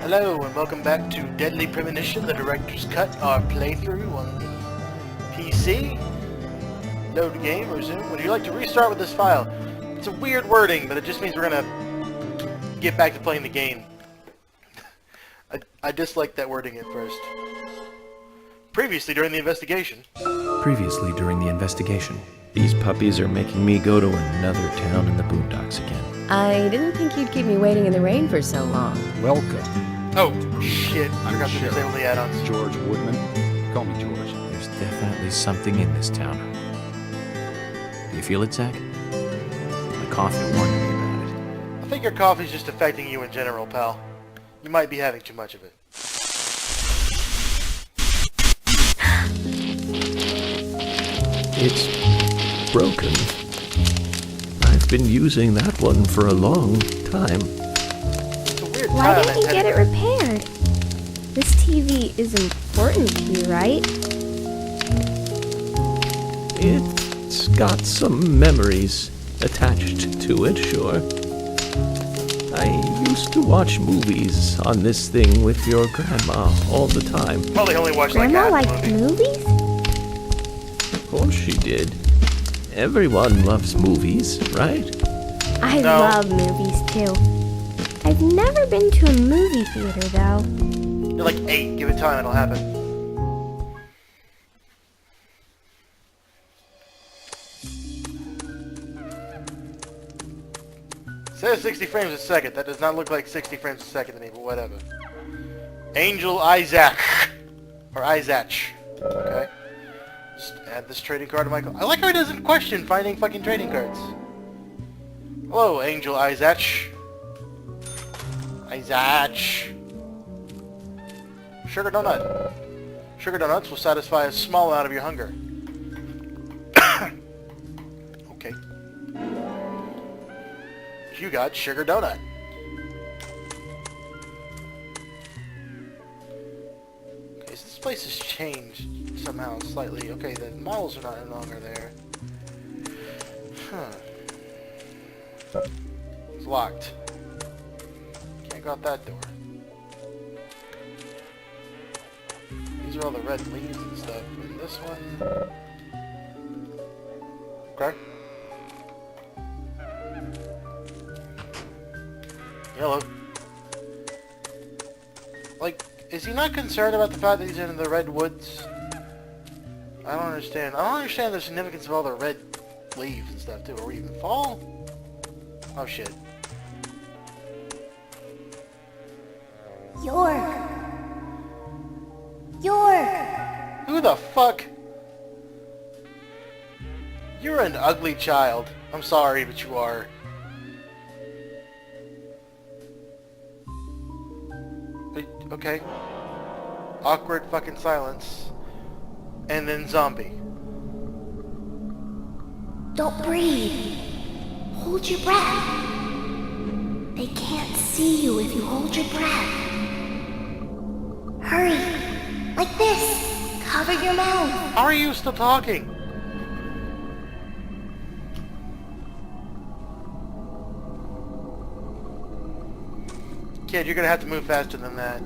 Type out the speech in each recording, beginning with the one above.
Hello and welcome back to Deadly Premonition, the director's cut, our playthrough on the PC. Load the game, resume. Would you like to restart with this file? It's a weird wording, but it just means we're gonna get back to playing the game. I disliked that wording at first. Previously during the investigation. Previously during the investigation. These puppies are making me go to another town in the boondocks again. I didn't think you'd keep me waiting in the rain for so long. Welcome. Oh, shit. I forgot to disable the add-ons. George Woodman. Call me George. There's definitely something in this town. Do you feel it, Zach? My coffee warned me about it. I think your coffee's just affecting you in general, pal. You might be having too much of it. It's broken. I've been using that one for a long time. It's a weird Why time. didn't you get it repaired? This TV is important to you, right? It's got some memories attached to it, sure. I used to watch movies on this thing with your grandma all the time. Well, they only watched like Grandma half liked the movie. movies? Of course she did. Everyone loves movies, right? I No. love movies, too. I've never been to a movie theater, though. You're like 8. Give it time, it'll happen. It says 60 frames a second. That does not look like 60 frames a second to me, but whatever. Angel Isaac. Or Isaac. Okay. Just add this trading card to my... I like how he doesn't question finding fucking trading cards. Hello, Angel Isaac. Isaac. Sugar donut. Sugar donuts will satisfy a small amount of your hunger. Okay. You got sugar donut. Okay, so this place has changed somehow slightly. Okay, the models are no longer there. Huh. It's locked. Can't go out that door. These are all the red leaves and stuff. And this one... Okay. Yellow. Like, is he not concerned about the fact that he's in the redwoods? I don't understand. I don't understand the significance of all the red leaves and stuff, too. Are we even fall? Oh, shit. York! York! Who the fuck? You're an ugly child. I'm sorry, but you are. Okay. Awkward fucking silence. And then zombie. Don't breathe. Hold your breath. They can't see you if you hold your breath. Hurry. Like this. Cover your mouth. How are you still talking? Kid, you're gonna have to move faster than that.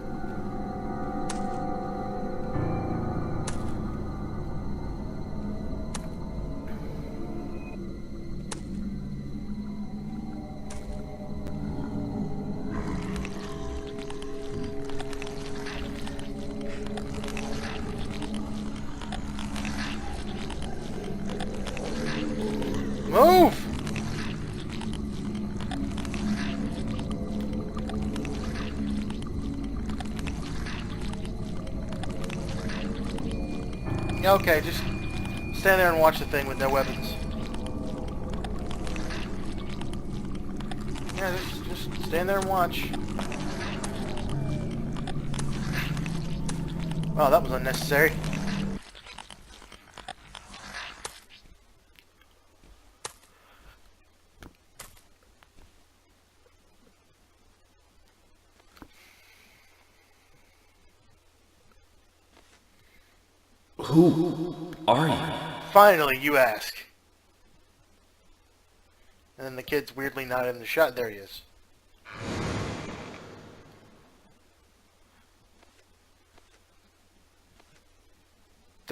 Move! Yeah, okay, just stand there and watch the thing with no weapons. Yeah, just stand there and watch. Oh, that was unnecessary. Who are you? Finally, you ask. And then the kid's weirdly not in the shot. There he is.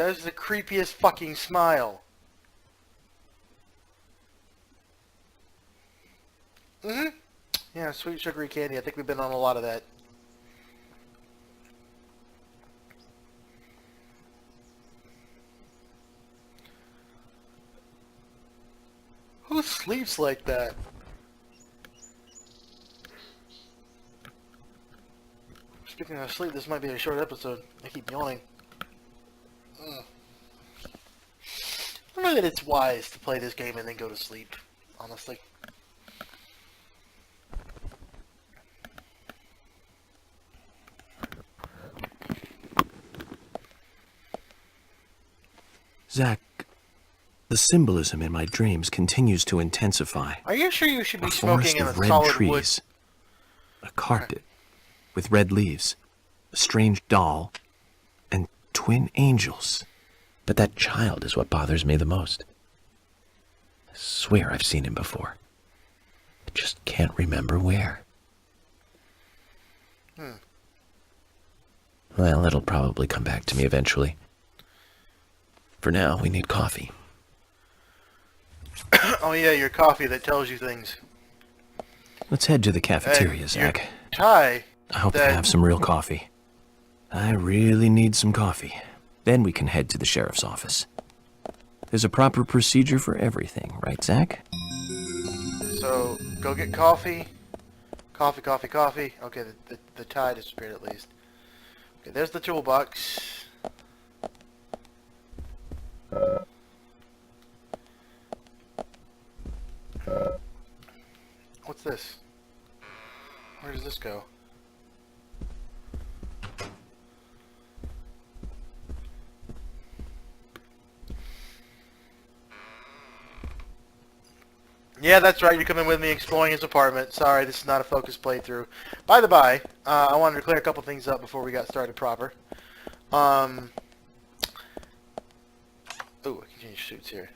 That's the creepiest fucking smile. Mm-hmm. Yeah, sweet sugary candy. I think we've been on a lot of that. Who sleeps like that? Speaking of sleep, this might be a short episode. I keep yawning. I don't know that it's wise to play this game and then go to sleep, honestly. Zach, the symbolism in my dreams continues to intensify. Are you sure you should be A smoking forest in a of red solid trees, wood? a carpet with red leaves, a strange doll, and twin angels. But that child is what bothers me the most. I swear I've seen him before. I just can't remember where. Well, it'll probably come back to me eventually. For now, we need coffee. Oh yeah, your coffee that tells you things. Let's head to the cafeteria, And your Zach. tie. I hope that- they have some real coffee. I really need some coffee. Then we can head to the sheriff's office. There's a proper procedure for everything, right, Zach? So, go get coffee. Coffee, coffee, coffee. Okay, the tie disappeared at least. Okay, there's the toolbox. What's this? Where does this go? Yeah, that's right. You're coming with me exploring his apartment. Sorry, this is not a focused playthrough. By the by, I wanted to clear a couple things up before we got started proper. Ooh, I can change suits here.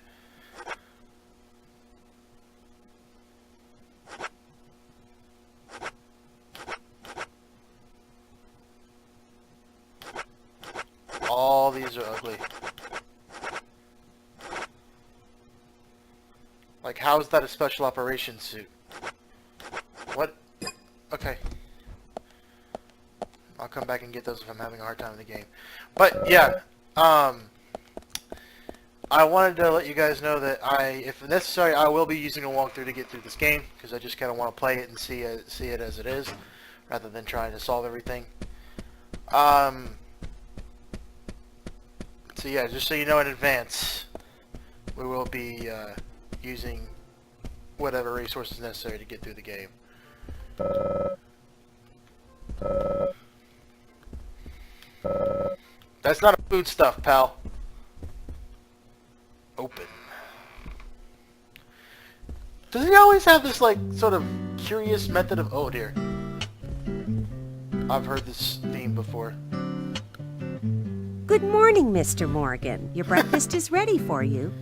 All these are ugly. Like, how is that a special operations suit? What? Okay. I'll come back and get those if I'm having a hard time in the game. But, yeah. I wanted to let you guys know that if necessary, I will be using a walkthrough to get through this game, because I just kind of want to play it and see it as it is, rather than trying to solve everything. So yeah, just so you know in advance, we will be using whatever resources necessary to get through the game. That's not food stuff, pal. Open. Does he always have this, like, sort of curious method of... Oh, dear. I've heard this theme before. Good morning, Mr. Morgan. Your breakfast is ready for you.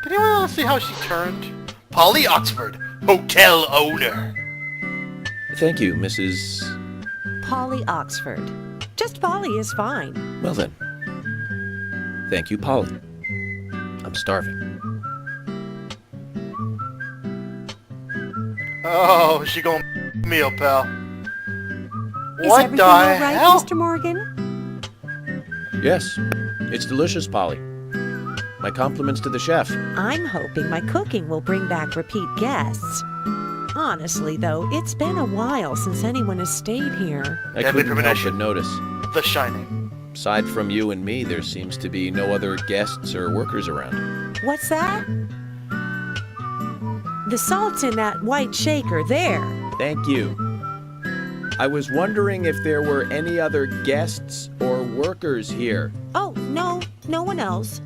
Did anyone else see how she turned? Polly Oxford, hotel owner. Thank you, Mrs... Polly Oxford. Just Polly is fine. Well then. Thank you, Polly. I'm starving. Oh, she gonna meal, pal. Is What everything the all right, hell? Mr. Morgan? Yes, it's delicious, Polly. My compliments to the chef. I'm hoping my cooking will bring back repeat guests. Honestly, though, it's been a while since anyone has stayed here. I Deadly couldn't help premonition. but notice. The Shining. Aside from you and me, there seems to be no other guests or workers around. What's that? The salt's in that white shaker there. Thank you. I was wondering if there were any other guests or workers here. Oh, no one else.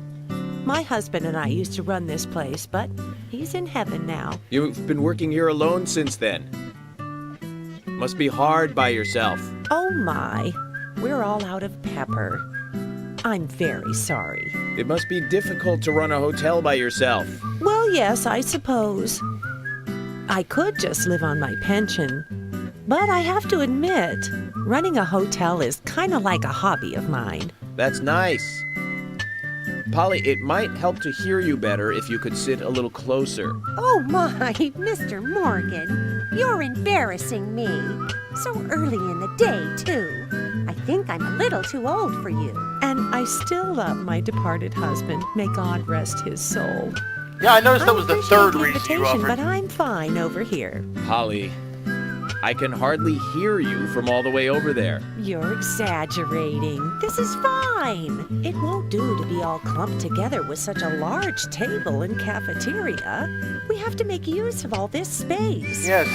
My husband and I used to run this place, but he's in heaven now. You've been working here alone since then. Must be hard by yourself. Oh my, we're all out of pepper. I'm very sorry. It must be difficult to run a hotel by yourself. Well, yes, I suppose. I could just live on my pension, But I have to admit, running a hotel is kind of like a hobby of mine. That's nice. Polly, it might help to hear you better if you could sit a little closer. Oh my, Mr. Morgan, you're embarrassing me. So early in the day, too. I think I'm a little too old for you. And I still love my departed husband. May God rest his soul. Yeah, I noticed that was the appreciate third the reason you invitation, offered. but I'm fine over here. Polly, I can hardly hear you from all the way over there. You're exaggerating. This is fine. It won't do to be all clumped together with such a large table and cafeteria. We have to make use of all this space. Yes.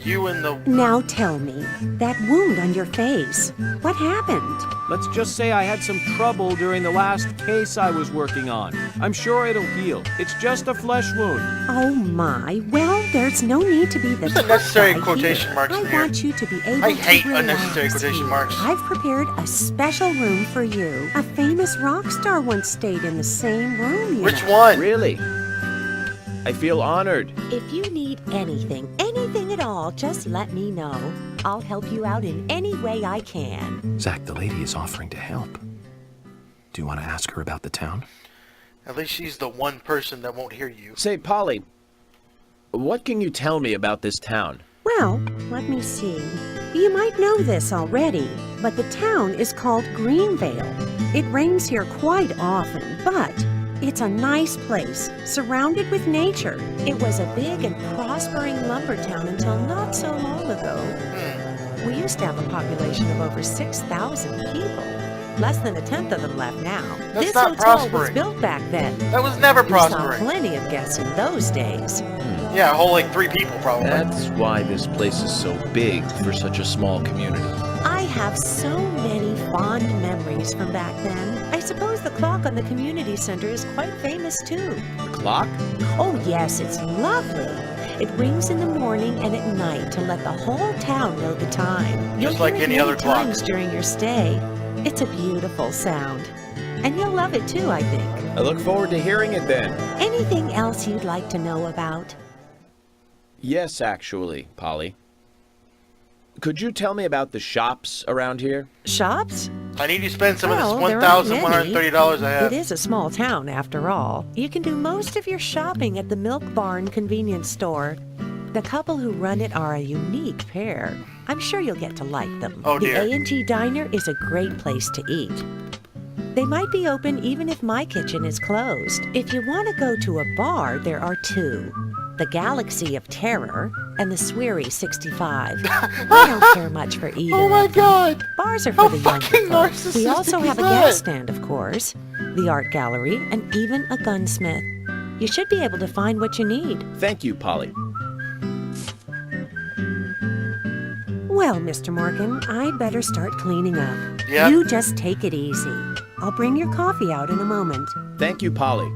You and the... Now tell me, that wound on your face, what happened? Let's just say I had some trouble during the last case I was working on. I'm sure it'll heal. It's just a flesh wound. Oh my, well, there's no need to be the There's tough unnecessary guy quotation here. marks in I here. want you to be able I to hate relax unnecessary quotation here. marks. I've prepared a special room for you. A famous rock star once stayed in the same room, you Which know. one? Really? I feel honored. If you need anything at all, just let me know. I'll help you out in any way I can. Zach, the lady is offering to help. Do you want to ask her about the town? At least she's the one person that won't hear you. Say, Polly, what can you tell me about this town? Well, let me see. You might know this already, but the town is called Greenvale. It rains here quite often, but it's a nice place, surrounded with nature. It was a big and prospering lumber town until not so long ago. We used to have a population of over 6,000 people. Less than a tenth of them left now. That's This not hotel was prospering. built back then. That was never We saw prospering. plenty of guests in those days. Yeah, a whole like 3 people probably. That's why this place is so big for such a small community. I have so many fond memories from back then. I suppose the clock on the community center is quite famous too. The clock? Oh yes, it's lovely. It rings in the morning and at night to let the whole town know the time. Just like hear it any many other clock. times during your stay. It's a beautiful sound. And you'll love it too, I think. I look forward to hearing it then. Anything else you'd like to know about? Yes, actually, Polly. Could you tell me about the shops around here? Shops? I need you to spend some Well, of this there aren't many. $1,130 I have. It is a small town, after all. You can do most of your shopping at the Milk Barn convenience store. The couple who run it are a unique pair. I'm sure you'll get to like them. Oh, the dear. A&G Diner is a great place to eat. They might be open even if my kitchen is closed. If you want to go to a bar, there are 2. The Galaxy of Terror and the Sweary 65. I don't care much for either. Oh my god! Bars are for How the younger fucking folks. We narcissistic also is have a that? gas stand, of course, the art gallery, and even a gunsmith. You should be able to find what you need. Thank you, Polly. Well, Mr. Morgan, I'd better start cleaning up. Yeah? You just take it easy. I'll bring your coffee out in a moment. Thank you, Polly.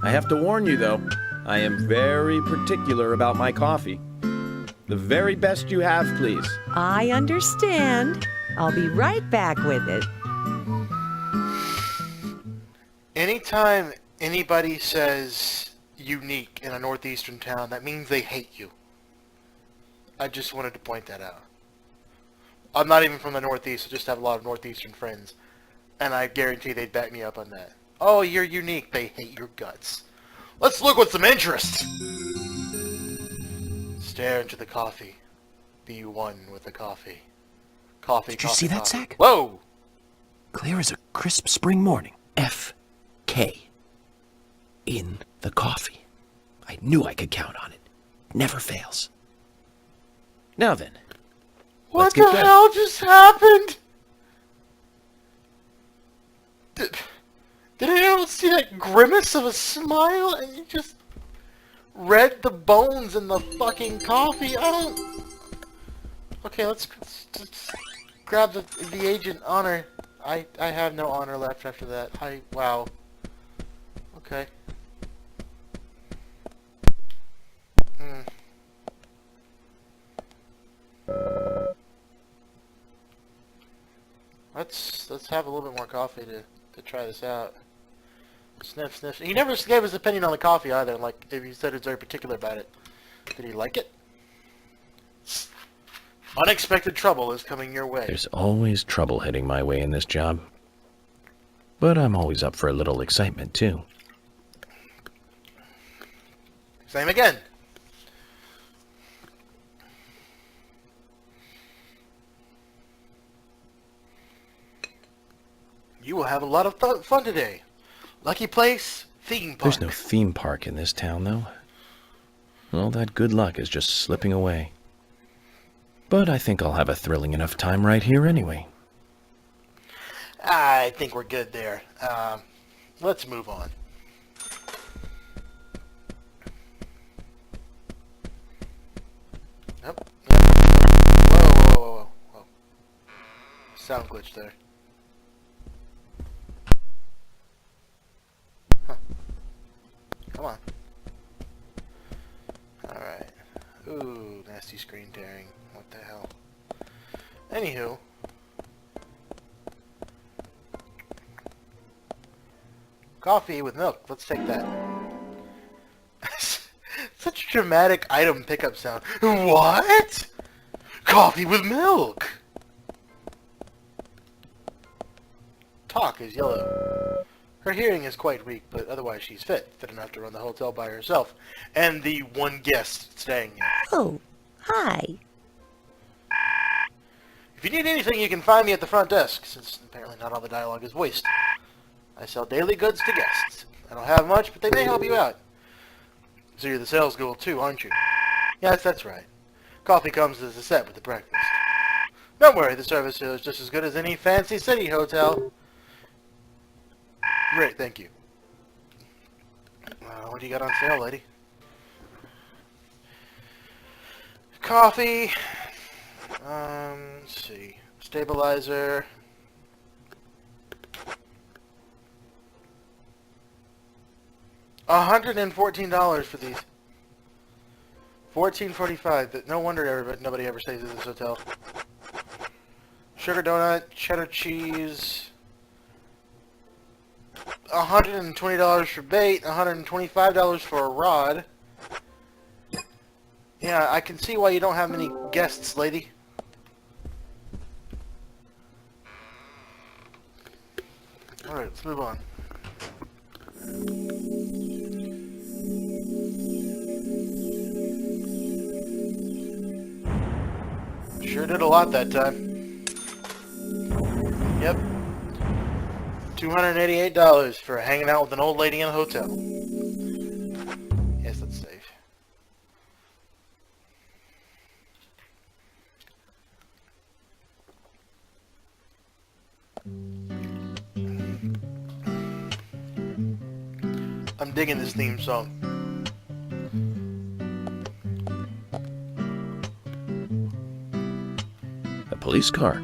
I have to warn you, though. I am very particular about my coffee. The very best you have, please. I understand. I'll be right back with it. Anytime anybody says unique in a northeastern town, that means they hate you. I just wanted to point that out. I'm not even from the Northeast, I just have a lot of Northeastern friends. And I guarantee they'd back me up on that. Oh, you're unique. They hate your guts. Let's look with some interest. Stare into the coffee. Be one with the coffee. Coffee, Did you coffee, see that, coffee. Zach? Whoa! Clear as a crisp spring morning. F.K. in the coffee. I knew I could count on it. Never fails. Now then. What Let's get the going. hell just happened? Did anyone see that grimace of a smile and you just read the bones in the fucking coffee? I don't... Okay, let's grab the agent honor. I have no honor left after that. Wow. Okay. Let's have a little bit more coffee to try this out. Sniff, sniff. He never gave his opinion on the coffee either. Like, if he said he was very particular about it. Did he like it? Unexpected trouble is coming your way. There's always trouble heading my way in this job. But I'm always up for a little excitement, too. Same again. You will have a lot of fun today. Lucky place, theme park. There's no theme park in this town, though. All that good luck is just slipping away. But I think I'll have a thrilling enough time right here anyway. I think we're good there. Let's move on. Yep. Whoa. Sound glitch there. Huh. Come on. Alright. Ooh, nasty screen tearing. What the hell? Anywho. Coffee with milk. Let's take that. Such a dramatic item pickup sound. What? Coffee with milk. Talk is yellow. Her hearing is quite weak, but otherwise she's fit enough to run the hotel by herself, and the one guest staying here. Oh, hi. If you need anything, you can find me at the front desk, since apparently not all the dialogue is voiced. I sell daily goods to guests. I don't have much, but they may help you out. So you're the sales girl too, aren't you? Yes, that's right. Coffee comes as a set with the breakfast. Don't worry, the service here is just as good as any fancy city hotel. Great, thank you. What do you got on sale, lady? Coffee. Let's see. Stabilizer. $114 for these. $14.45. No wonder nobody ever stays at this hotel. Sugar donut, cheddar cheese. $120 for bait. $125 for a rod. Yeah, I can see why you don't have many guests, lady. Alright, let's move on. Sure did a lot that time. Yep. $288 for hanging out with an old lady in a hotel. Yes, that's safe. I'm digging this theme song. A police car.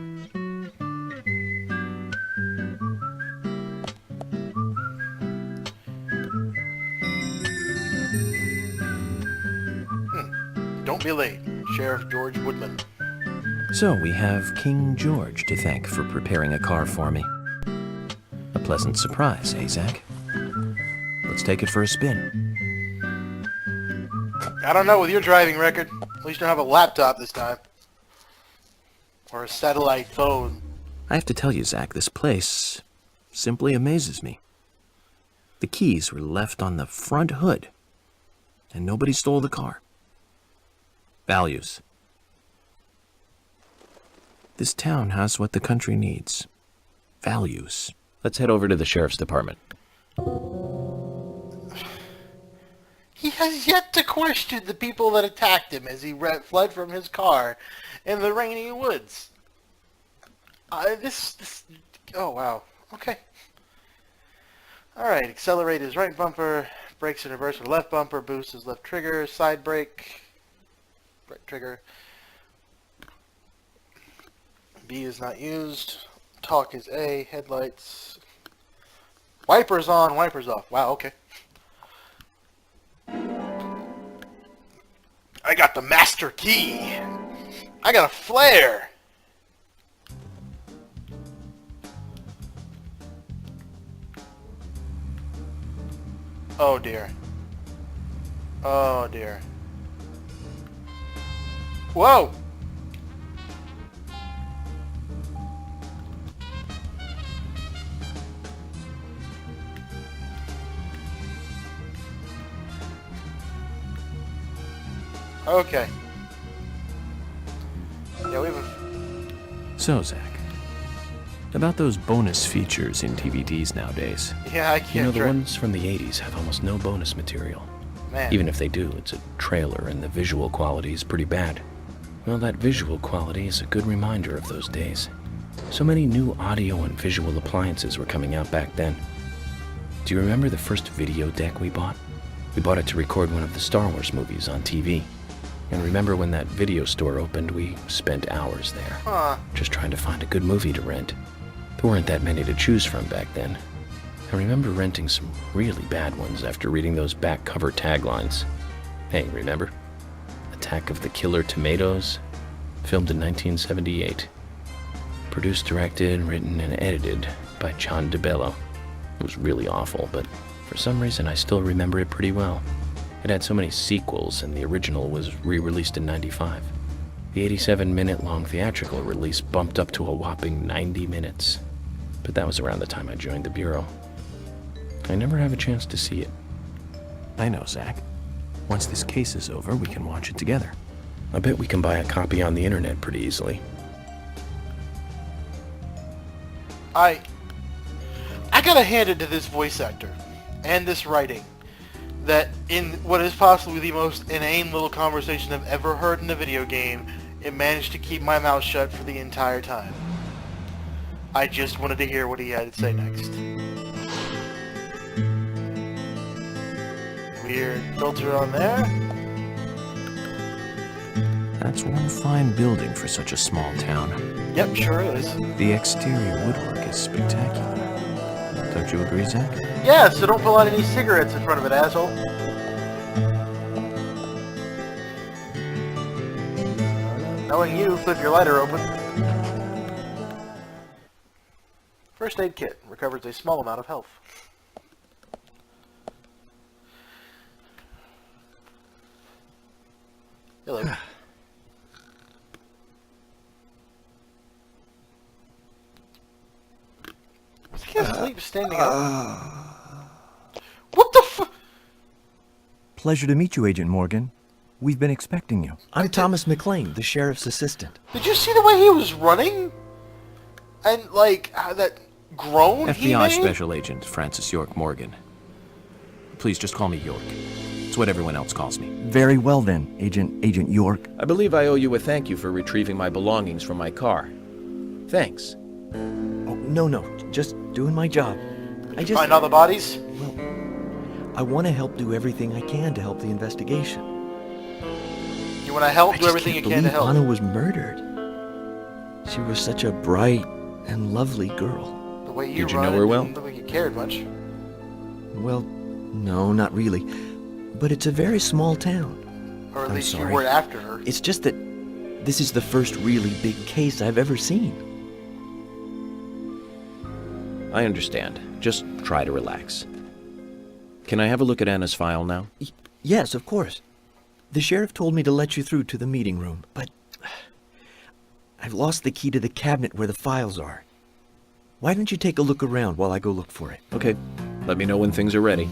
Don't be late. Sheriff George Woodman. So we have King George to thank for preparing a car for me. A pleasant surprise, eh, Zach? Let's take it for a spin. I don't know with your driving record. At least you don't have a laptop this time. Or a satellite phone. I have to tell you, Zach, this place simply amazes me. The keys were left on the front hood, and nobody stole the car. Values. This town has what the country needs. Values. Let's head over to the sheriff's department. He has yet to question the people that attacked him as he fled from his car in the rainy woods. Oh, wow. Okay. Alright, accelerate his right bumper, brakes in reverse for left bumper, boost his left trigger, side brake, right trigger. B is not used. Talk is A, headlights. Wipers on, wipers off. Wow, okay. I got the master key. I got a flare. Oh dear. Oh dear. Whoa! Okay. Yeah, we have a... So, Zach, about those bonus features in DVDs nowadays. Yeah, I can't... You know, the ones from the 80s have almost no bonus material. Man. Even if they do, it's a trailer and the visual quality is pretty bad. Well, that visual quality is a good reminder of those days. So many new audio and visual appliances were coming out back then. Do you remember the first video deck we bought? We bought it to record one of the Star Wars movies on TV. And remember when that video store opened, we spent hours there. Huh. Just trying to find a good movie to rent. There weren't that many to choose from back then. I remember renting some really bad ones after reading those back cover taglines. Hey, remember? Attack of the Killer Tomatoes? Filmed in 1978. Produced, directed, written, and edited by John DeBello. It was really awful, but for some reason I still remember it pretty well. It had so many sequels, and the original was re-released in '95. The 87-minute-long theatrical release bumped up to a whopping 90 minutes. But that was around the time I joined the Bureau. I never have a chance to see it. I know, Zach. Once this case is over, we can watch it together. I bet we can buy a copy on the internet pretty easily. I gotta hand it to this voice actor and this writing that in what is possibly the most inane little conversation I've ever heard in a video game, it managed to keep my mouth shut for the entire time. I just wanted to hear what he had to say next. Weird filter on there. That's one fine building for such a small town. Yep, sure is. The exterior woodwork is spectacular. Don't you agree, Zach? Yeah, so don't pull out any cigarettes in front of it, asshole. Knowing you, flip your lighter open. First aid kit recovers a small amount of health. Hello. Was he asleep standing up? What the fu- Pleasure to meet you, Agent Morgan. We've been expecting you. I'm Thomas McLean, the sheriff's assistant. Did you see the way he was running? And, like, how that groan he FBI made? Special Agent Francis York Morgan. Please just call me York. It's what everyone else calls me. Very well then, Agent York. I believe I owe you a thank you for retrieving my belongings from my car. Thanks. Oh, no, just doing my job. Find all the bodies? I want to help do everything I can to help the investigation. You want to help I do just everything you can't can to believe help. Anna was murdered. She was such a bright and lovely girl. The way you Did you run know her it well? didn't look like you cared much. Well, no, not really. But it's a very small town. Or at I'm least sorry. you were after her. It's just that this is the first really big case I've ever seen. I understand. Just try to relax. Can I have a look at Anna's file now? Yes, of course. The sheriff told me to let you through to the meeting room, but I've lost the key to the cabinet where the files are. Why don't you take a look around while I go look for it? Okay. Let me know when things are ready.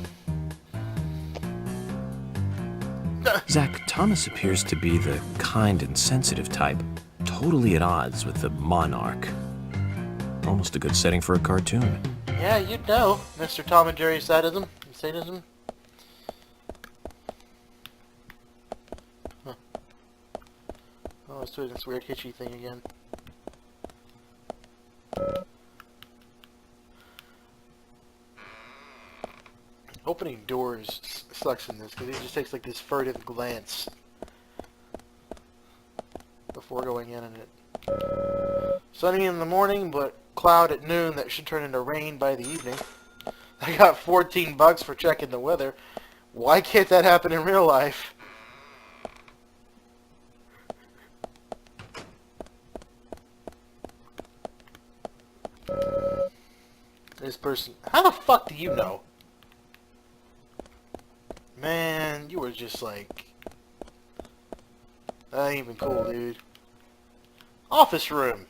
Zach, Thomas appears to be the kind and sensitive type, totally at odds with the monarch. Almost a good setting for a cartoon. Yeah, you'd know, Mr. Tom and Jerry sadism. Sadism. Huh. Oh, it's doing this weird hitchy thing again. Opening doors sucks in this because it just takes like this furtive glance before going in and it. Sunny in the morning, but cloud at noon that should turn into rain by the evening. I got $14 for checking the weather. Why can't that happen in real life? This person... How the fuck do you know? Man, you were just like... That ain't even cool, dude. Office room.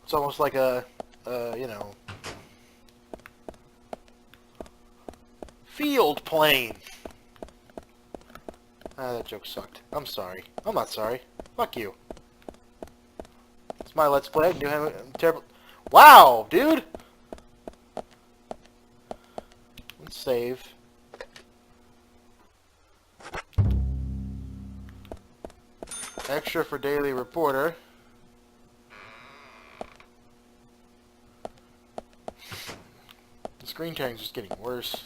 It's almost like a you know... field plane. Ah, that joke sucked. I'm sorry. I'm not sorry. Fuck you. It's my Let's Play. I can do him terrible... Wow, dude! Let's save. Extra for Daily Reporter. The screen tearing's just getting worse.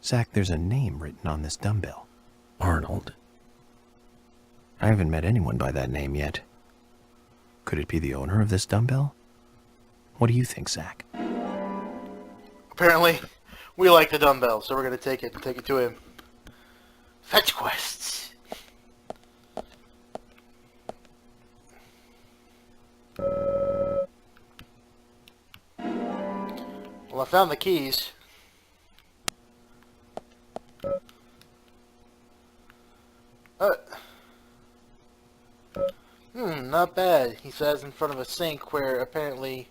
Zach, there's a name written on this dumbbell. Arnold. I haven't met anyone by that name yet. Could it be the owner of this dumbbell? What do you think, Zach? Apparently, we like the dumbbell, so we're gonna take it and take it to him. Fetch quests. Well, I found the keys. Not bad. He says in front of a sink where apparently...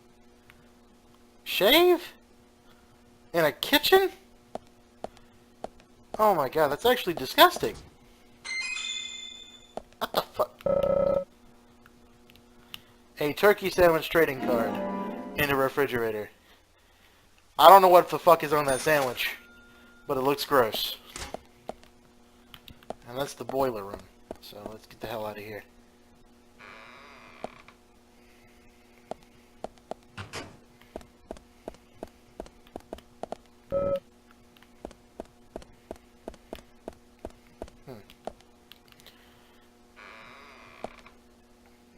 Shave? In a kitchen? Oh my god, that's actually disgusting. What the fuck? A turkey sandwich trading card in a refrigerator. I don't know what the fuck is on that sandwich, but it looks gross. And that's the boiler room. So let's get the hell out of here.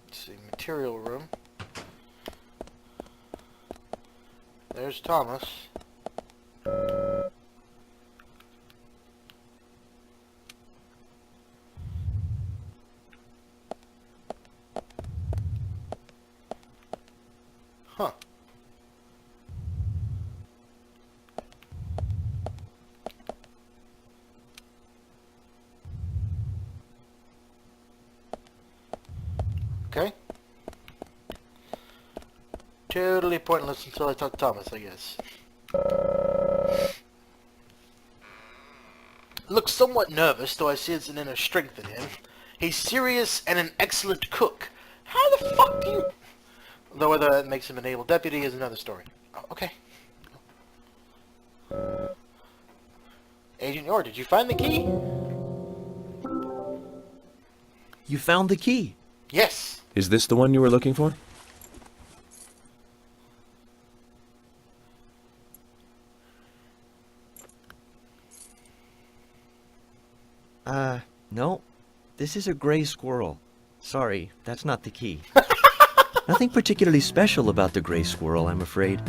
Let's see, material room. There's Thomas. Huh. Okay. Totally pointless until I talk to Thomas, I guess. Looks somewhat nervous, though I see it's an inner strength in him. He's serious and an excellent cook. How the fuck do you... Though whether that makes him an able deputy is another story. Oh, okay. Agent Yor, did you find the key? You found the key. Yes. Is this the one you were looking for? No. This is a gray squirrel. Sorry, that's not the key. Nothing particularly special about the gray squirrel, I'm afraid.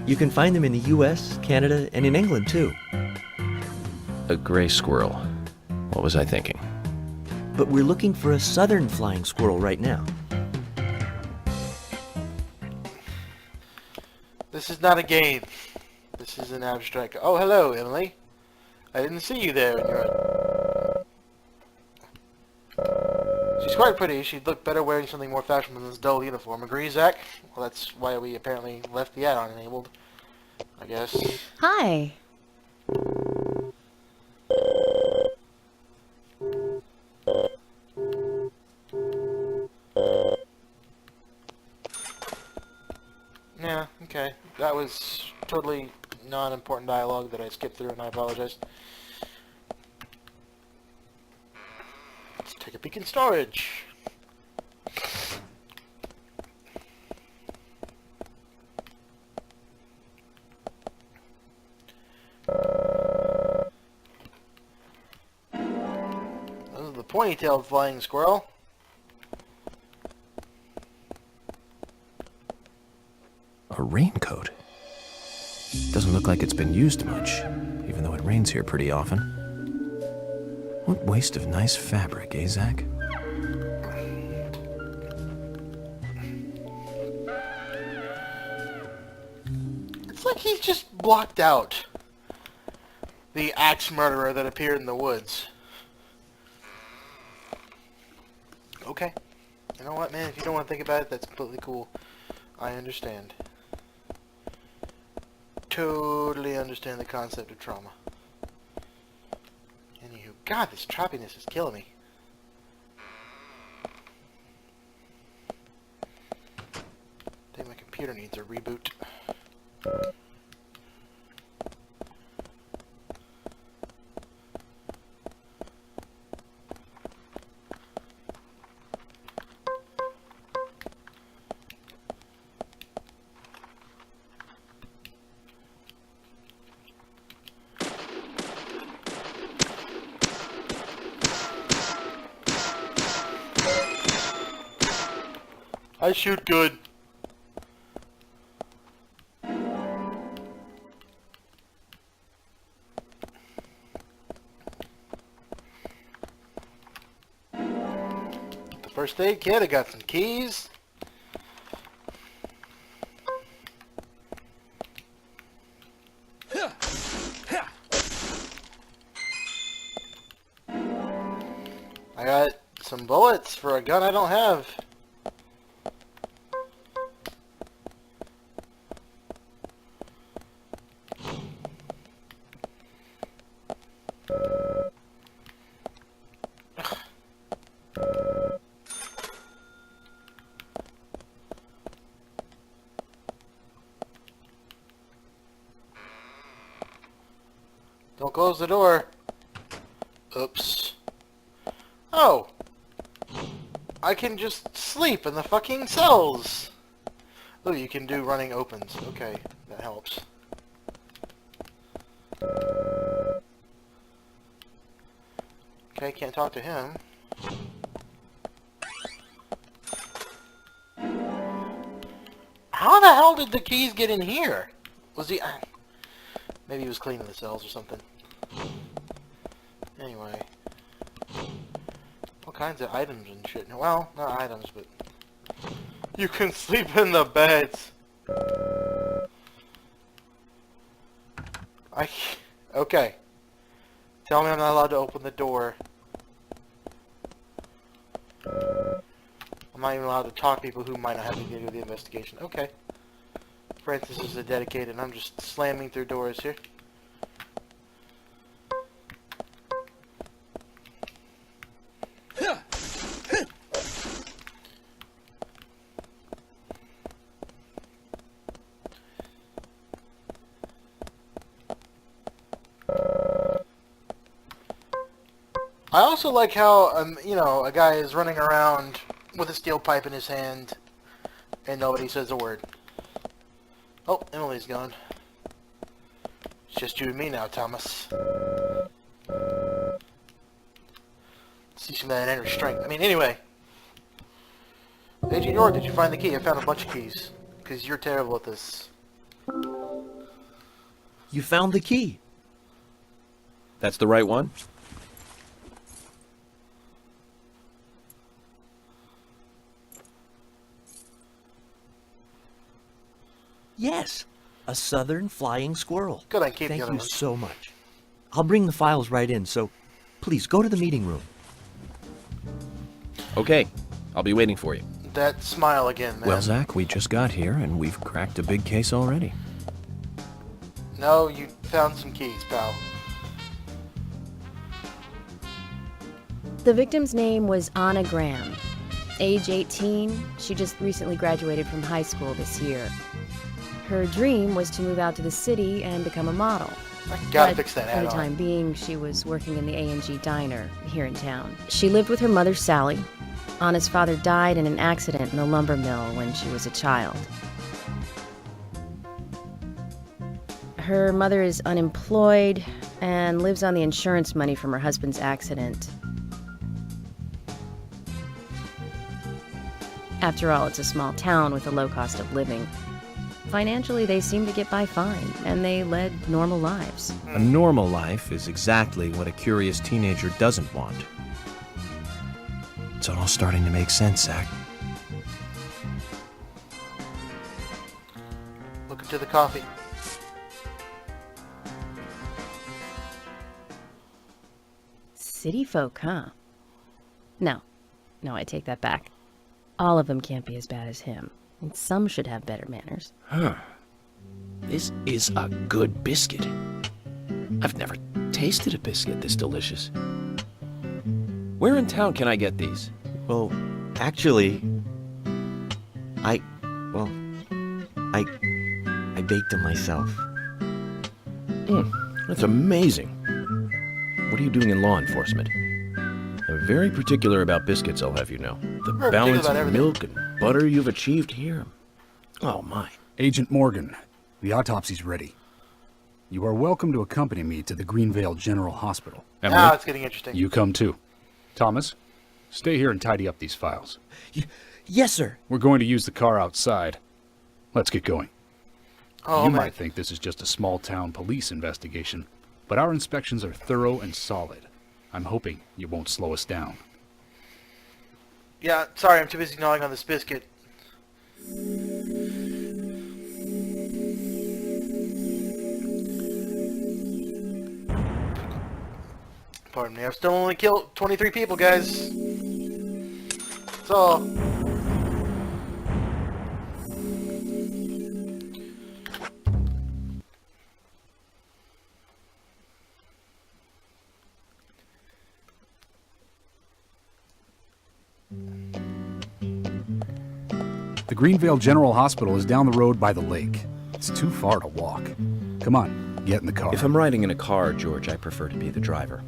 You can find them in the US, Canada, and in England, too. A gray squirrel. What was I thinking? But we're looking for a southern flying squirrel right now. This is not a game. This is an abstract... Oh, hello, Emily. I didn't see you there when you were... She's quite pretty. She'd look better wearing something more fashionable than this dull uniform. Agree, Zach? Well, that's why we apparently left the ad unenabled, I guess. Hi. Yeah, okay. That was totally non-important dialogue that I skipped through, and I apologize. Let's take a peek in storage. This is the pointy-tailed flying squirrel. A raincoat. Doesn't look like it's been used much, even though it rains here pretty often. What waste of nice fabric, eh, Zach? It's like he's just blocked out the axe murderer that appeared in the woods. Okay. You know what, man? If you don't want to think about it, that's completely cool. I understand. Totally understand the concept of trauma. Anywho, God, this choppiness is killing me. I think my computer needs a reboot. I shoot good. The first aid kit, I got some keys. I got some bullets for a gun I don't have. Don't close the door. Oops. Oh! I can just sleep in the fucking cells! Oh, you can do running opens. Okay, that helps. Okay, can't talk to him. How the hell did the keys get in here? Was he... maybe he was cleaning the cells or something. Anyway. All kinds of items and shit. Well, not items, but... you can sleep in the beds! Okay. Tell me I'm not allowed to open the door. I'm not even allowed to talk to people who might not have anything to do with the investigation. Okay. Francis is a dedicated, and I'm just slamming through doors here. I also like how, you know, a guy is running around with a steel pipe in his hand, and nobody says a word. Oh, Emily's gone. It's just you and me now, Thomas. See some of that inner strength. I mean, anyway. Agent York, did you find the key? I found a bunch of keys. Because you're terrible at this. You found the key. That's the right one? Yes, a southern flying squirrel. Good, I keep the Thank other you ones. so much. I'll bring the files right in, so please go to the meeting room. Okay, I'll be waiting for you. That smile again, man. Well, Zach, we just got here and we've cracked a big case already. No, you found some keys, pal. The victim's name was Anna Graham. Age 18, she just recently graduated from high school this year. Her dream was to move out to the city and become a model. I gotta But fix that for the add-on. time being, she was working in the A&G diner here in town. She lived with her mother, Sally. Anna's father died in an accident in the lumber mill when she was a child. Her mother is unemployed and lives on the insurance money from her husband's accident. After all, it's a small town with a low cost of living. Financially, they seemed to get by fine, and they led normal lives. A normal life is exactly what a curious teenager doesn't want. It's all starting to make sense, Zach. Look into the coffee. City folk, huh? No, I take that back. All of them can't be as bad as him. And some should have better manners. Huh. This is a good biscuit. I've never tasted a biscuit this delicious. Where in town can I get these? Well, actually, I baked them myself. That's amazing. What are you doing in law enforcement? I'm very particular about biscuits, I'll have you know. The We're balance particular of about milk and butter you've achieved here. Oh, my. Agent Morgan, the autopsy's ready. You are welcome to accompany me to the Greenvale General Hospital. Emily, Now it's getting interesting. you come too. Thomas, stay here and tidy up these files. Yes, sir. We're going to use the car outside. Let's get going. Oh, You man. might think this is just a small-town police investigation, but our inspections are thorough and solid. I'm hoping you won't slow us down. Yeah, sorry, I'm too busy gnawing on this biscuit. Pardon me, I've still only killed 23 people, guys. That's all. The Greenvale General Hospital is down the road by the lake. It's too far to walk. Come on, get in the car. If I'm riding in a car, George, I prefer to be the driver.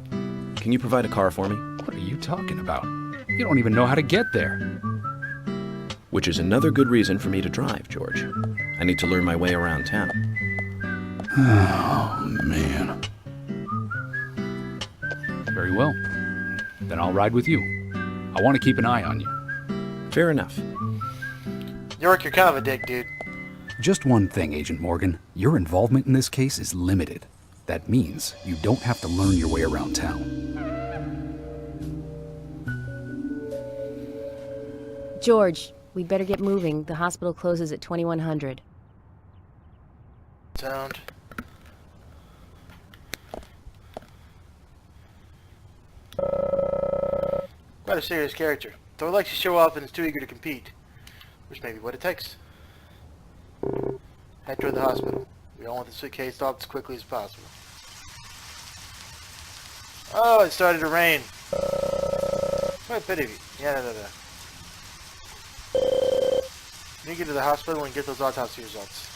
Can you provide a car for me? What are you talking about? You don't even know how to get there. Which is another good reason for me to drive, George. I need to learn my way around town. Oh, man. Very well. Then I'll ride with you. I want to keep an eye on you. Fair enough. York, you're kind of a dick, dude. Just one thing, Agent Morgan. Your involvement in this case is limited. That means you don't have to learn your way around town. George, we'd better get moving. The hospital closes at 2100. Sound. Quite a serious character. Though he likes to show off and is too eager to compete. Which may be what it takes. Head toward the hospital. We all want the suitcase stopped as quickly as possible. Oh, it started to rain. What a pity. Yeah, no. You need to get to the hospital and get those autopsy results.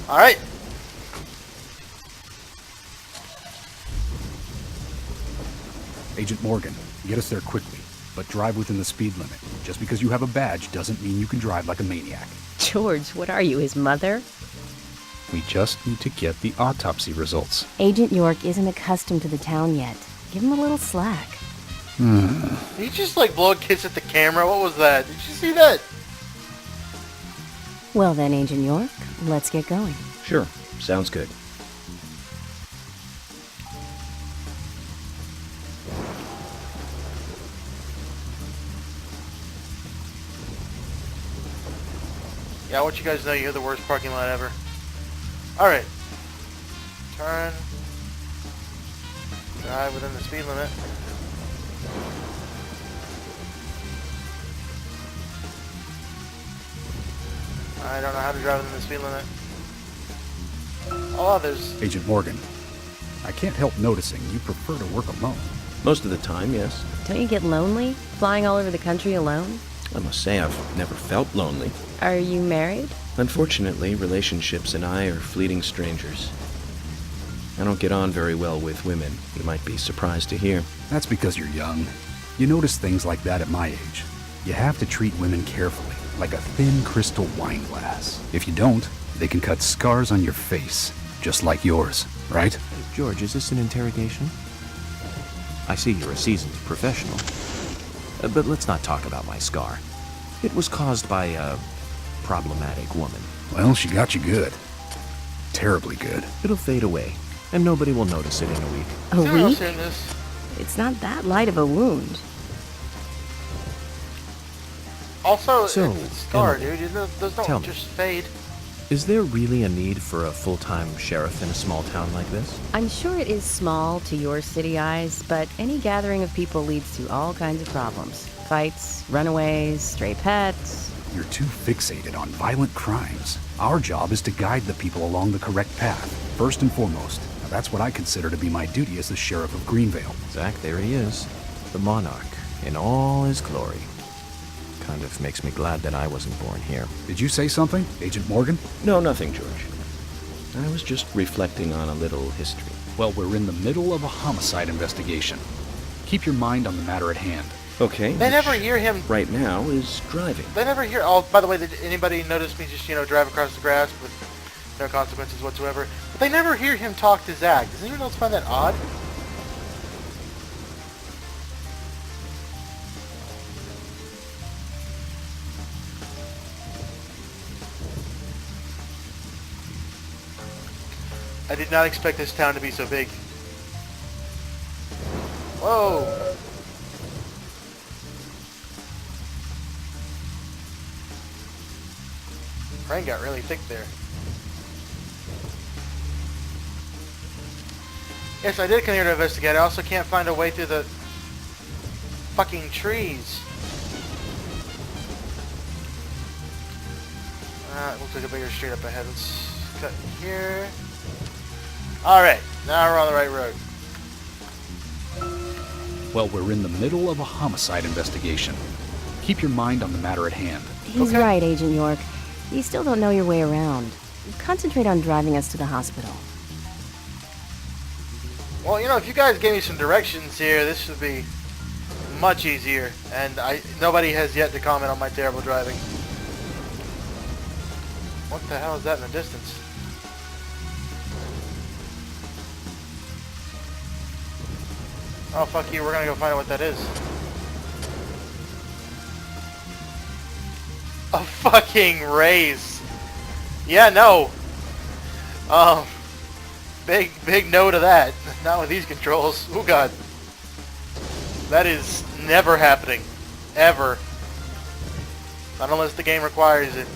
Alright. Agent Morgan, get us there quickly, but drive within the speed limit. Just because you have a badge doesn't mean you can drive like a maniac. George, what are you, his mother? We just need to get the autopsy results. Agent York isn't accustomed to the town yet. Give him a little slack. Did you just like blow a kiss at the camera? What was that? Did you see that? Well then, Agent York, let's get going. Sure, sounds good. Yeah, I want you guys to know you're the worst parking lot ever. Alright. Turn. Drive within the speed limit. I don't know how to drive within the speed limit. Oh, there's... Agent Morgan, I can't help noticing you prefer to work alone. Most of the time, yes. Don't you get lonely, flying all over the country alone? I must say I've never felt lonely. Are you married? Unfortunately, relationships and I are fleeting strangers. I don't get on very well with women, you might be surprised to hear. That's because you're young. You notice things like that at my age. You have to treat women carefully, like a thin crystal wine glass. If you don't, they can cut scars on your face, just like yours, right? George, is this an interrogation? I see you're a seasoned professional. But let's not talk about my scar. It was caused by a problematic woman. Well, she got you good. Terribly good. It'll fade away, and nobody will notice it in a week. A Someone else week? hearing this. It's not that light of a wound. Also, So, it's a scar, Emily, dude. Those tell don't me. just fade. Is there really a need for a full-time sheriff in a small town like this? I'm sure it is small to your city eyes, but any gathering of people leads to all kinds of problems. Fights, runaways, stray pets. You're too fixated on violent crimes. Our job is to guide the people along the correct path, first and foremost. Now, that's what I consider to be my duty as the sheriff of Greenvale. Zach, there he is. The monarch, in all his glory. Kind of makes me glad that I wasn't born here. Did you say something, Agent Morgan? No, nothing, George. I was just reflecting on a little history. Well, we're in the middle of a homicide investigation. Keep your mind on the matter at hand. Okay. They never hear him. Right now is driving. They never hear. Oh, by the way, did anybody notice me just drive across the grass with no consequences whatsoever? But they never hear him talk to Zach. Does anyone else find that odd? I did not expect this town to be so big. Whoa! Rain got really thick there. Yes, I did come here to investigate. I also can't find a way through the fucking trees. It looks like a bigger street up ahead. Let's cut here. Alright, now we're on the right road. Well, we're in the middle of a homicide investigation. Keep your mind on the matter at hand. He's Okay. right, Agent York. You still don't know your way around. Concentrate on driving us to the hospital. Well, if you guys gave me some directions here, this should be much easier. And nobody has yet to comment on my terrible driving. What the hell is that in the distance? Oh, fuck you. We're gonna go find out what that is. A fucking race. Yeah, no. Big no to that. Not with these controls. Oh, God. That is never happening. Ever. Not unless the game requires it.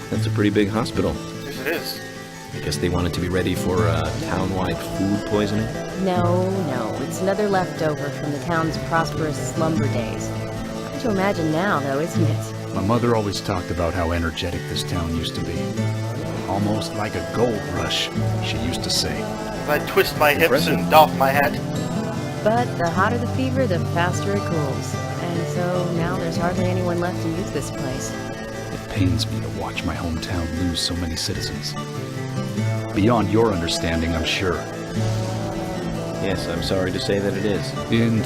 That's a pretty big hospital. Yes, it is. I guess they wanted to be ready for town-wide food poisoning? No, it's another leftover from the town's prosperous slumber days. Hard to imagine now, though, isn't it? My mother always talked about how energetic this town used to be. Almost like a gold rush, she used to say. I twist my hips and doff my hat. But the hotter the fever, the faster it cools. And so now there's hardly anyone left to use this place. It pains me to watch my hometown lose so many citizens. Beyond your understanding, I'm sure. Yes, I'm sorry to say that it is. Indeed.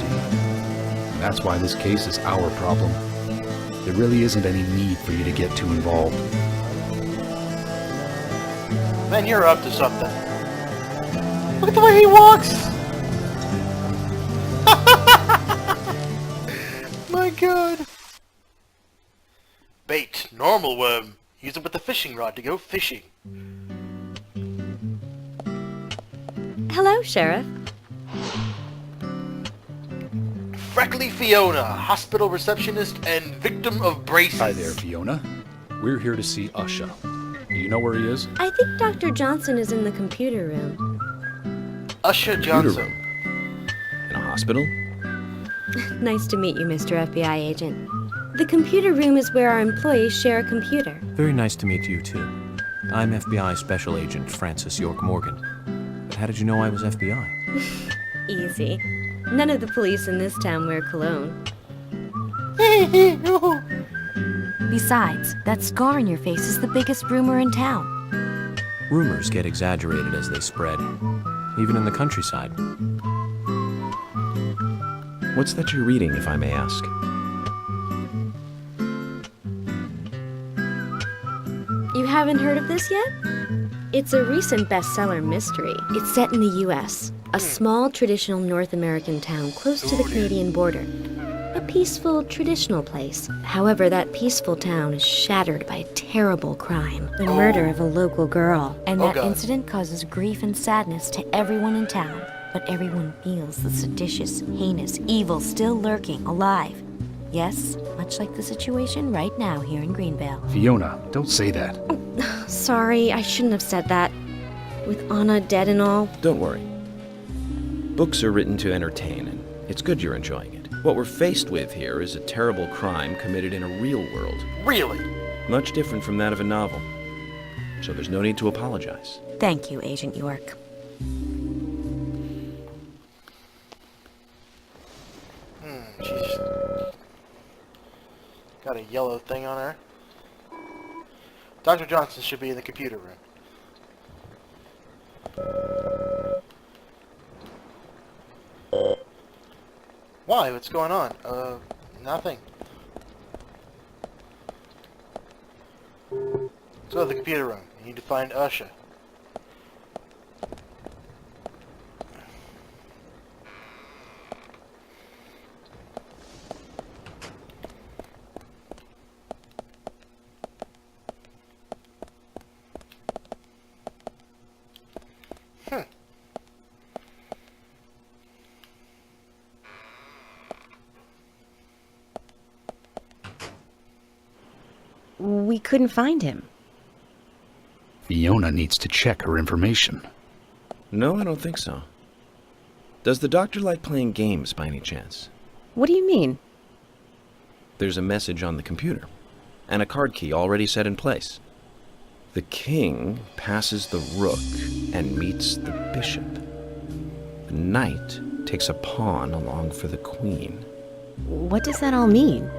That's why this case is our problem. There really isn't any need for you to get too involved. Man, you're up to something. Look at the way he walks! My God. Bait, normal worm. Use it with the fishing rod to go fishing. Hello, Sheriff. Freckly Fiona, hospital receptionist and victim of braces. Hi there, Fiona. We're here to see Usha. Do you know where he is? I think Dr. Johnson is in the computer room. Usha Johnson. In a hospital? Nice to meet you, Mr. FBI agent. The computer room is where our employees share a computer. Very nice to meet you, too. I'm FBI Special Agent Francis York Morgan. But how did you know I was FBI? Easy. None of the police in this town wear cologne. Besides, that scar on your face is the biggest rumor in town. Rumors get exaggerated as they spread, even in the countryside. What's that you're reading, if I may ask? You haven't heard of this yet? It's a recent bestseller mystery. It's set in the U.S., a small traditional North American town close to the Canadian border. But peaceful, traditional place. However, that peaceful town is shattered by a terrible crime. The murder of a local girl. And that God. incident causes grief and sadness to everyone in town. But everyone feels the seditious, heinous evil still lurking, alive. Yes, much like the situation right now here in Greenvale. Fiona, don't say that. Sorry, I shouldn't have said that. With Anna dead and all. Don't worry. Books are written to entertain, and it's good you're enjoying it. What we're faced with here is a terrible crime committed in a real world. Really? Much different from that of a novel. So there's no need to apologize. Thank you, Agent York. She's got a yellow thing on her. Dr. Johnson should be in the computer room. Why? What's going on? Nothing. Let's go to the computer room. You need to find Usha. We couldn't find him. Fiona needs to check her information. No, I don't think so. Does the doctor like playing games by any chance? What do you mean? There's a message on the computer, and a card key already set in place. The king passes the rook and meets the bishop. The knight takes a pawn along for the queen. What does that all mean?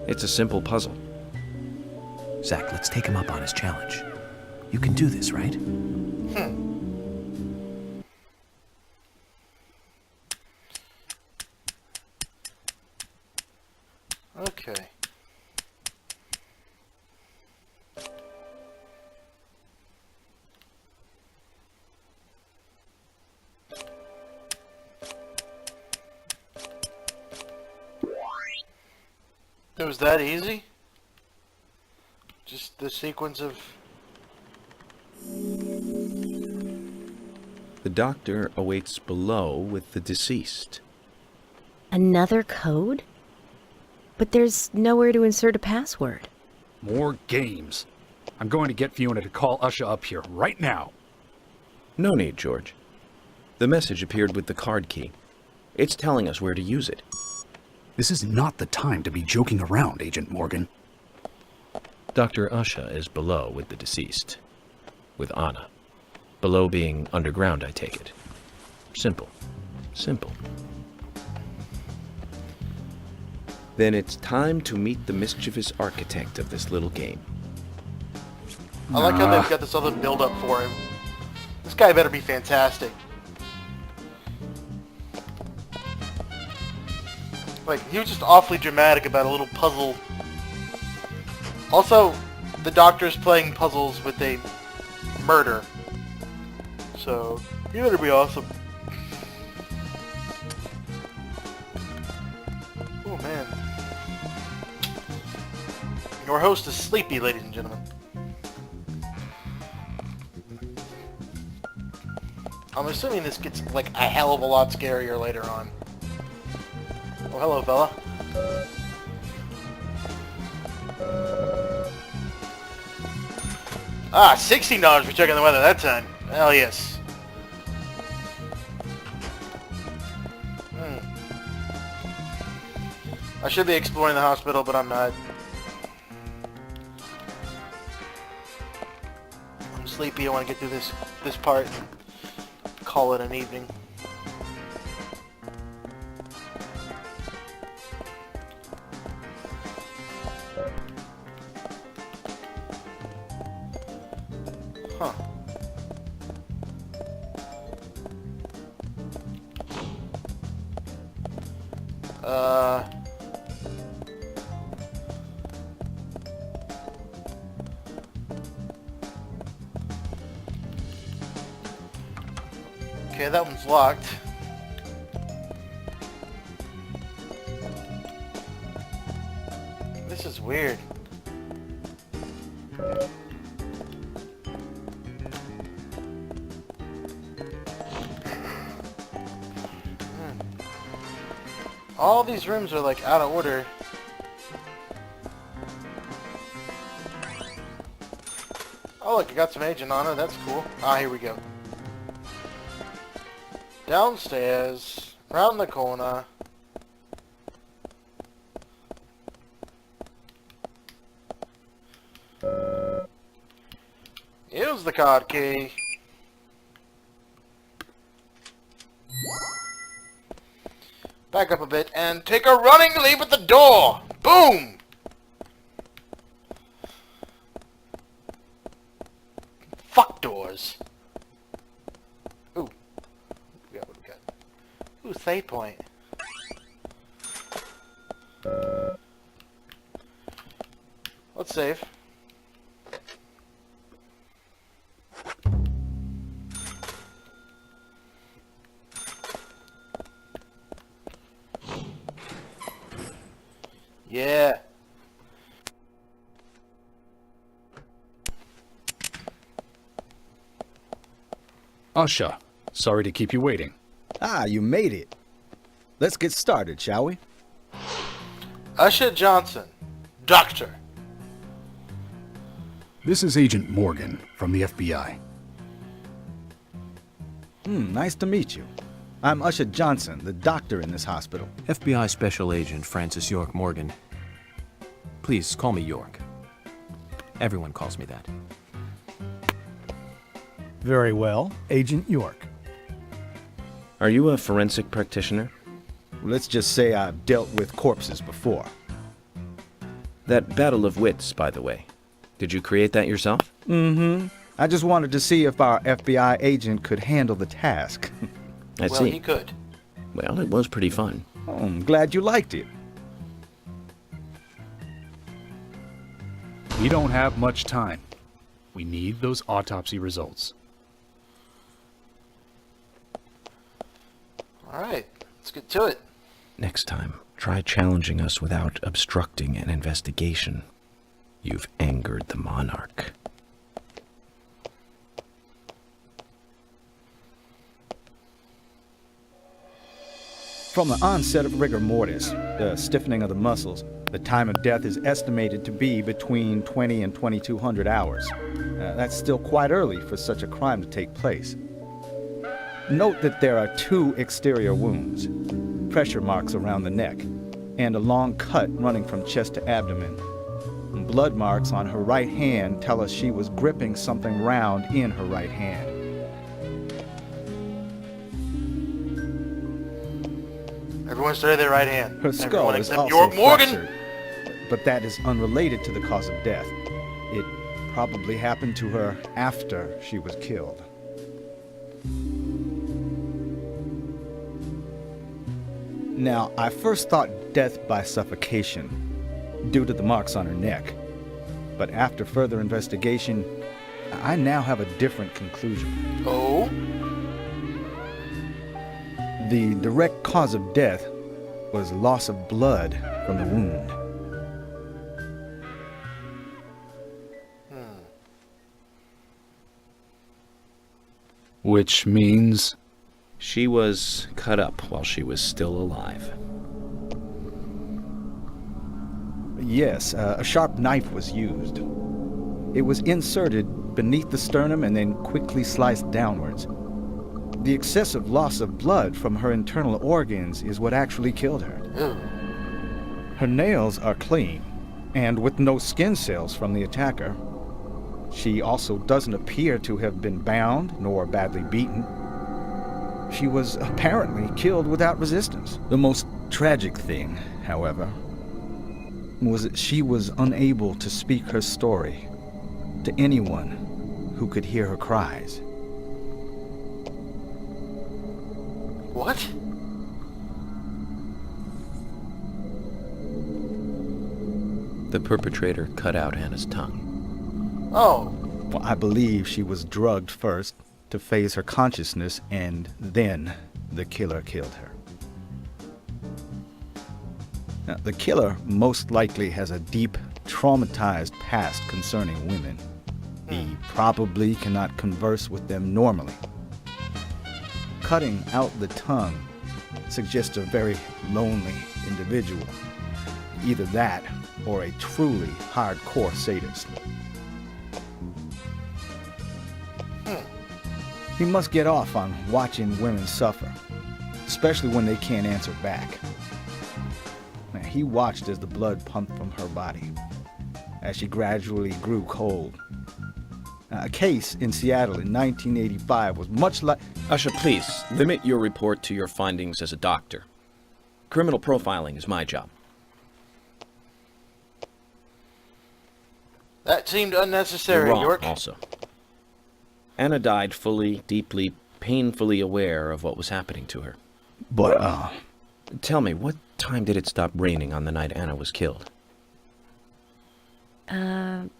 It's a simple puzzle. Zach, let's take him up on his challenge. You can do this, right? Okay. It was that easy? Just the sequence of... The doctor awaits below with the deceased. Another code? But there's nowhere to insert a password. More games. I'm going to get Fiona to call Usha up here right now. No need, George. The message appeared with the card key. It's telling us where to use it. This is not the time to be joking around, Agent Morgan. Dr. Usha is below with the deceased. With Anna. Below being underground, I take it. Simple. Simple. Then it's time to meet the mischievous architect of this little game. I like how they've got this other build-up for him. This guy better be fantastic. Like, he was just awfully dramatic about a little puzzle. Also, the doctor's playing puzzles with a murder. So, he better be awesome. Oh, man. Your host is sleepy, ladies and gentlemen. I'm assuming this gets, like, a hell of a lot scarier later on. Oh, hello, fella. Ah, $16 for checking the weather that time. Hell yes. I should be exploring the hospital, but I'm not. I'm sleepy. I want to get through this part and call it an evening. Huh. Okay, that one's locked. This is weird. All these rooms are like out of order. Oh look, I got some agent on it. That's cool. Ah, here we go. Downstairs, round the corner. Here's the card key. Back up a bit and take a running leap at the door. Boom! Fuck doors. Ooh. Yeah, what we got? Ooh, save point. Let's save. Yeah. Usha, sorry to keep you waiting. Ah, you made it. Let's get started, shall we? Usha Johnson, doctor. This is Agent Morgan from the FBI. Nice to meet you. I'm Usha Johnson, the doctor in this hospital. FBI Special Agent Francis York Morgan. Please call me York. Everyone calls me that. Very well, Agent York. Are you a forensic practitioner? Let's just say I've dealt with corpses before. That battle of wits, by the way. Did you create that yourself? Mm-hmm. I just wanted to see if our FBI agent could handle the task. I Well, see. he could. Well, it was pretty fun. Oh, I'm glad you liked it. We don't have much time. We need those autopsy results. Alright, let's get to it. Next time, try challenging us without obstructing an investigation. You've angered the monarch. From the onset of rigor mortis, the stiffening of the muscles, the time of death is estimated to be between 20 and 2200 hours. That's still quite early for such a crime to take place. Note that there are 2 exterior wounds, pressure marks around the neck, and a long cut running from chest to abdomen. Blood marks on her right hand tell us she was gripping something round in her right hand. Everyone study their right hand. Her skull Everyone is except also York Morgan. fractured, but that is unrelated to the cause of death. It probably happened to her after she was killed. Now, I first thought death by suffocation, due to the marks on her neck. But after further investigation, I now have a different conclusion. Oh? The direct cause of death was loss of blood from the wound. Which means... She was cut up while she was still alive. Yes, a sharp knife was used. It was inserted beneath the sternum and then quickly sliced downwards. The excessive loss of blood from her internal organs is what actually killed her. Ew. Her nails are clean, and with no skin cells from the attacker. She also doesn't appear to have been bound nor badly beaten. She was apparently killed without resistance. The most tragic thing, however, was that she was unable to speak her story to anyone who could hear her cries. What? The perpetrator cut out Hannah's tongue. Oh. Well, I believe she was drugged first to phase her consciousness, and then the killer killed her. Now, the killer most likely has a deep, traumatized past concerning women. He probably cannot converse with them normally. Cutting out the tongue suggests a very lonely individual. Either that or a truly hardcore sadist. He must get off on watching women suffer, especially when they can't answer back. Now, he watched as the blood pumped from her body, as she gradually grew cold. A case in Seattle in 1985 was much like... Usha, please, limit your report to your findings as a doctor. Criminal profiling is my job. That seemed unnecessary, You're wrong, York. also. Anna died fully, deeply, painfully aware of what was happening to her. But, Tell me, what time did it stop raining on the night Anna was killed?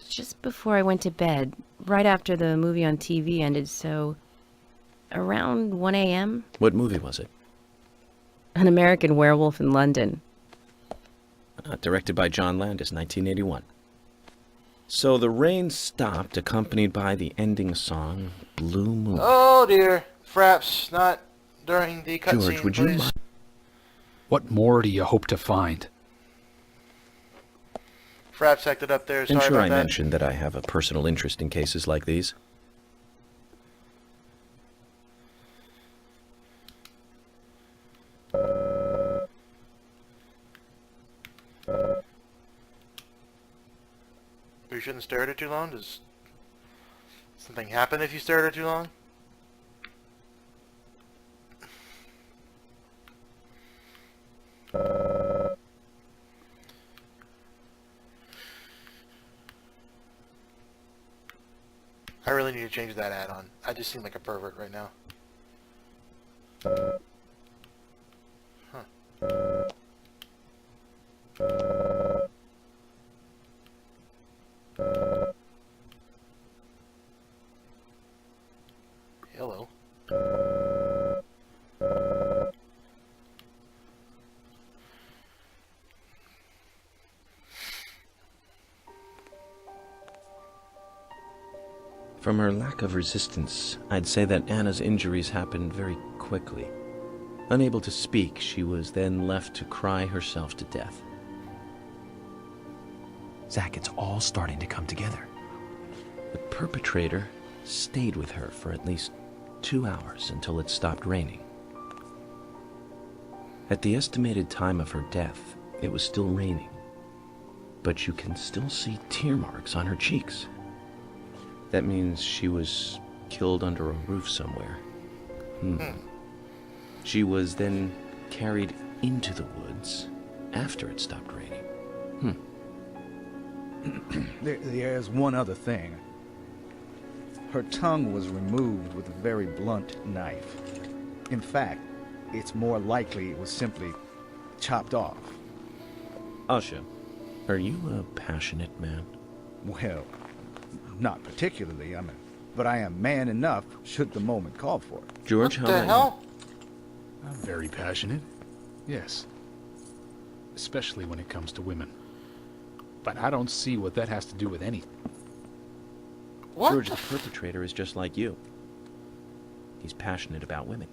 Just before I went to bed, right after the movie on TV ended, so around 1 a.m. What movie was it? An American Werewolf in London. Directed by John Landis, 1981. So the rain stopped, accompanied by the ending song, Blue Moon. Oh dear. Fraps, not during the cutscene, George, would you please. mind? What more do you hope to find? Fraps acted up there. Sorry Ensure about I that. mentioned that I have a personal interest in cases like these. You shouldn't stare at it too long? Does something happen if you stare at it too long? I really need to change that add-on. I just seem like a pervert right now. Huh. Hello. From her lack of resistance, I'd say that Anna's injuries happened very quickly. Unable to speak, she was then left to cry herself to death. Zach, it's all starting to come together. The perpetrator stayed with her for at least 2 hours until it stopped raining. At the estimated time of her death, it was still raining, but you can still see tear marks on her cheeks. That means she was killed under a roof somewhere. She was then carried into the woods after it stopped raining. There's one other thing. Her tongue was removed with a very blunt knife. In fact, it's more likely it was simply chopped off. Usha, are you a passionate man? Well, not particularly, but I am man enough should the moment call for it. George, What how the about hell? I'm very passionate. Yes. Especially when it comes to women. But I don't see what that has to do with anything. What George, the the perpetrator is just like you. He's passionate about women.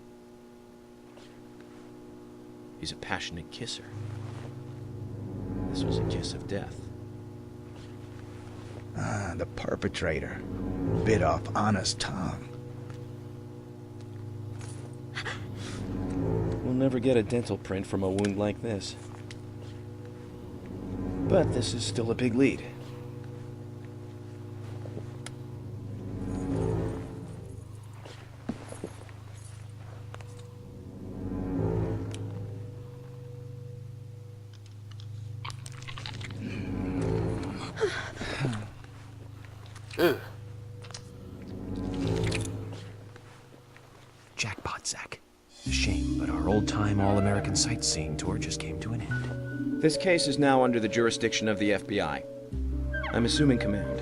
He's a passionate kisser. This was a kiss of death. The perpetrator bit off Anna's tongue. We'll never get a dental print from a wound like this. But this is still a big lead. Ew. Jackpot, Zach. A shame, but our old-time all-American sightseeing tour just came to an end. This case is now under the jurisdiction of the FBI. I'm assuming command.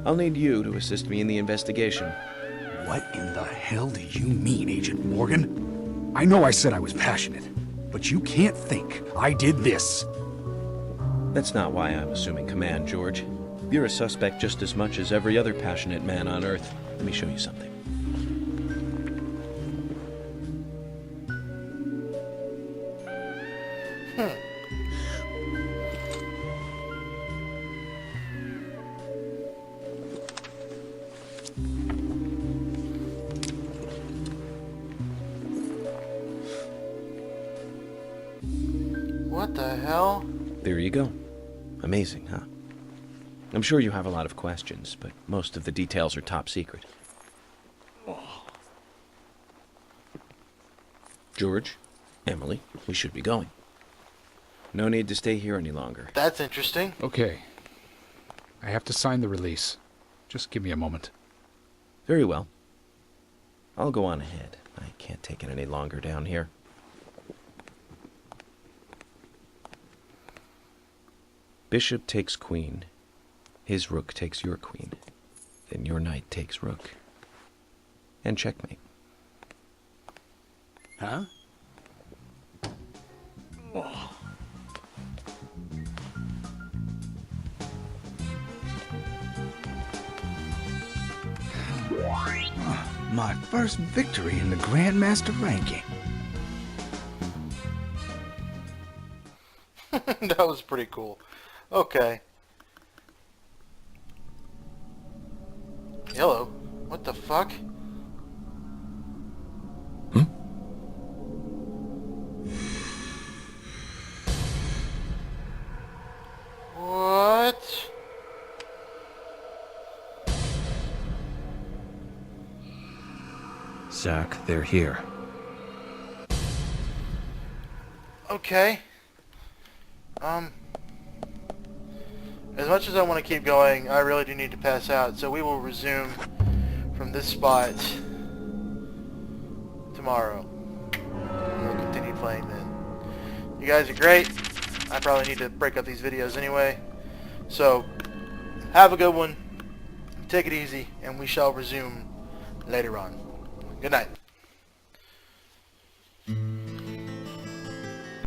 I'll need you to assist me in the investigation. What in the hell do you mean, Agent Morgan? I know I said I was passionate, but you can't think I did this. That's not why I'm assuming command, George. You're a suspect just as much as every other passionate man on Earth. Let me show you something. What the hell? There you go. Amazing, huh? I'm sure you have a lot of questions, but most of the details are top secret. George, Emily, we should be going. No need to stay here any longer. That's interesting. Okay. I have to sign the release. Just give me a moment. Very well. I'll go on ahead. I can't take it any longer down here. Bishop takes queen. His rook takes your queen. Then your knight takes rook. And checkmate. Huh? My first victory in the Grandmaster ranking. That was pretty cool. Okay. Hello. What the fuck? What? Zach, they're here. Okay. As much as I want to keep going, I really do need to pass out, so we will resume from this spot tomorrow. We'll continue playing then. You guys are great. I probably need to break up these videos anyway. So, have a good one. Take it easy, and we shall resume later on. Good night.